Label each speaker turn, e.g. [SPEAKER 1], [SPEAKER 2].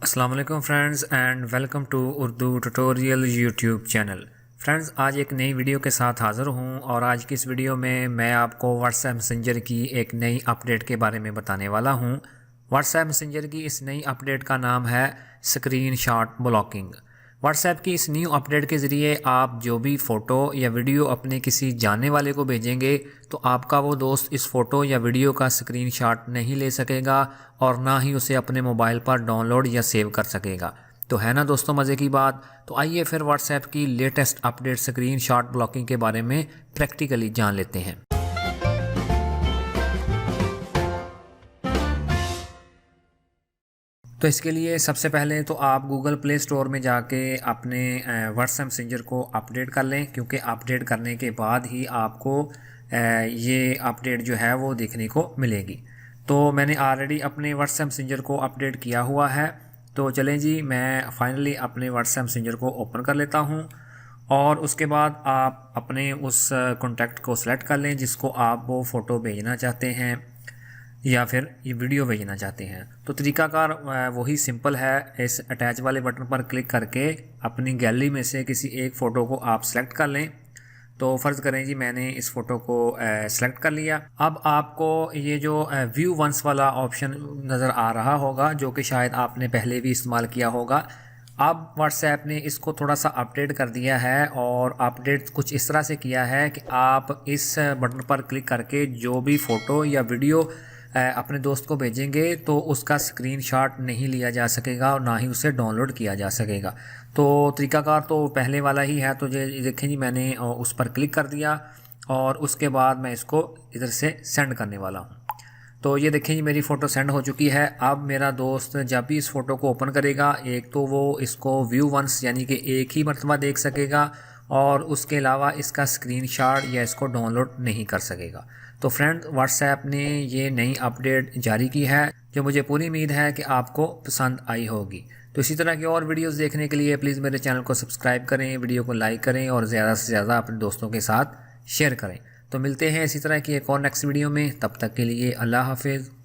[SPEAKER 1] अस्सलाम वालेकुम friends and welcome to Urdu tutorial YouTube channel. Friends, आज एक नई वीडियो के साथ हाज़िर हूँ और आज की इस वीडियो में मैं आपको व्हाट्सएप मैसेंजर की एक नई अपडेट के बारे में बताने वाला हूँ। व्हाट्सएप मैसेंजर की इस नई अपडेट का नाम है स्क्रीनशॉट ब्लॉकिंग। व्हाट्सएप की इस न्यू अपडेट के ज़रिए आप जो भी फ़ोटो या वीडियो अपने किसी जानने वाले को भेजेंगे तो आपका वो दोस्त इस फ़ोटो या वीडियो का स्क्रीनशॉट नहीं ले सकेगा और ना ही उसे अपने मोबाइल पर डाउनलोड या सेव कर सकेगा। तो है ना दोस्तों मज़े की बात। तो आइए फिर व्हाट्सएप की लेटेस्ट अपडेट स्क्रीनशॉट ब्लॉकिंग के बारे में प्रैक्टिकली जान लेते हैं। तो इसके लिए सबसे पहले तो आप गूगल प्ले स्टोर में जाके अपने व्हाट्सएप मैसेंजर को अपडेट कर लें, क्योंकि अपडेट करने के बाद ही आपको ये अपडेट जो है वो देखने को मिलेगी। तो मैंने ऑलरेडी अपने व्हाट्सएप मैसेंजर को अपडेट किया हुआ है। तो चलें जी, मैं फाइनली अपने व्हाट्सएप मैसेंजर को ओपन कर लेता हूँ और उसके बाद आप अपने उस कॉन्टैक्ट को सिलेक्ट कर लें जिसको आप वो फ़ोटो भेजना चाहते हैं या फिर ये वीडियो भेजना चाहते हैं। तो तरीकाकार वही सिंपल है। इस अटैच वाले बटन पर क्लिक करके अपनी गैलरी में से किसी एक फ़ोटो को आप सेलेक्ट कर लें। तो फ़र्ज़ करें जी मैंने इस फ़ोटो को सेलेक्ट कर लिया। अब आपको ये जो व्यू वंस वाला ऑप्शन नज़र आ रहा होगा, जो कि शायद आपने पहले भी इस्तेमाल किया होगा। अब व्हाट्सएप ने इसको थोड़ा सा अपडेट कर दिया है और अपडेट कुछ इस तरह से किया है कि आप इस बटन पर क्लिक करके जो भी फ़ोटो या वीडियो अपने दोस्त को भेजेंगे तो उसका स्क्रीनशॉट नहीं लिया जा सकेगा और ना ही उसे डाउनलोड किया जा सकेगा। तो तरीकाकार तो पहले वाला ही है। तो ये देखें जी, मैंने उस पर क्लिक कर दिया और उसके बाद मैं इसको इधर से सेंड करने वाला हूँ। तो ये देखें जी, मेरी फ़ोटो सेंड हो चुकी है। अब मेरा दोस्त जब भी इस फ़ोटो को ओपन करेगा, एक तो वो इसको व्यू वंस यानी कि एक ही मरतबा देख सकेगा और उसके अलावा इसका स्क्रीनशॉट या इसको डाउनलोड नहीं कर सकेगा। तो फ्रेंड, व्हाट्सएप ने ये नई अपडेट जारी की है जो मुझे पूरी उम्मीद है कि आपको पसंद आई होगी। तो इसी तरह की और वीडियोस देखने के लिए प्लीज़ मेरे चैनल को सब्सक्राइब करें, वीडियो को लाइक करें और ज़्यादा से ज़्यादा अपने दोस्तों के साथ शेयर करें। तो मिलते हैं इसी तरह की एक और नेक्स्ट वीडियो में। तब तक के लिए अल्लाह हाफिज़।